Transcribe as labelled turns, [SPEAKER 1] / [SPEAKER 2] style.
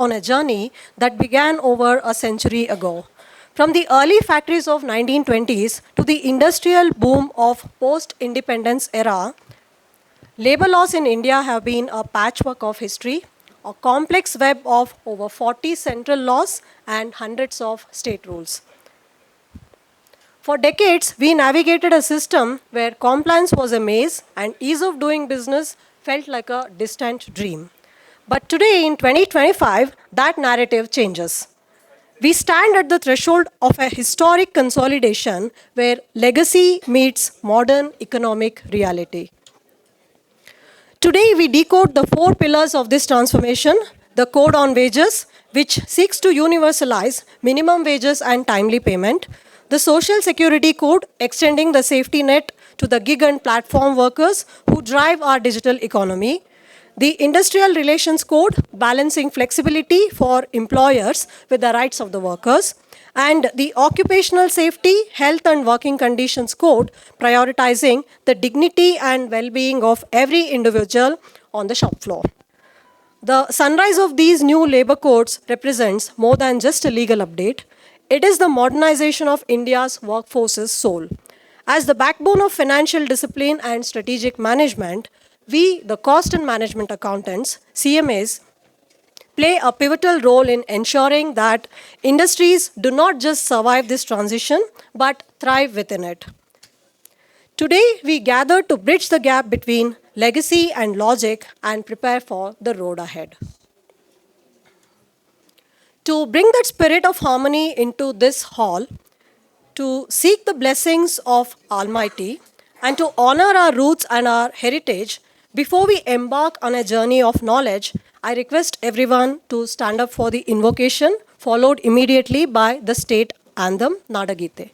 [SPEAKER 1] on a journey that began over a century ago. From the early factories of 1920s to the industrial boom of post-independence era, labor laws in India have been a patchwork of history, a complex web of over 40 central laws and hundreds of state rules. For decades, we navigated a system where compliance was a maze and ease of doing business felt like a distant dream. But today, in 2025, that narrative changes. We stand at the threshold of a historic consolidation where legacy meets modern economic reality. Today, we decode the four pillars of this transformation: the Code on Wages, which seeks to universalize minimum wages and timely payment; the Social Security Code, extending the safety net to the gig and platform workers who drive our digital economy; the Industrial Relations Code, balancing flexibility for employers with the rights of the workers; and the Occupational Safety, Health and Working Conditions Code, prioritizing the dignity and well-being of every individual on the shop floor. The sunrise of these new labor codes represents more than just a legal update. It is the modernization of India's workforce's soul. As the backbone of financial discipline and strategic management, we, the cost and management accountants, CMAs, play a pivotal role in ensuring that industries do not just survive this transition, but thrive within it. Today, we gather to bridge the gap between legacy and logic and prepare for the road ahead. To bring that spirit of harmony into this hall, to seek the blessings of Almighty, and to honor our roots and our heritage, before we embark on a journey of knowledge, I request everyone to stand up for the invocation, followed immediately by the state anthem, Nadagite.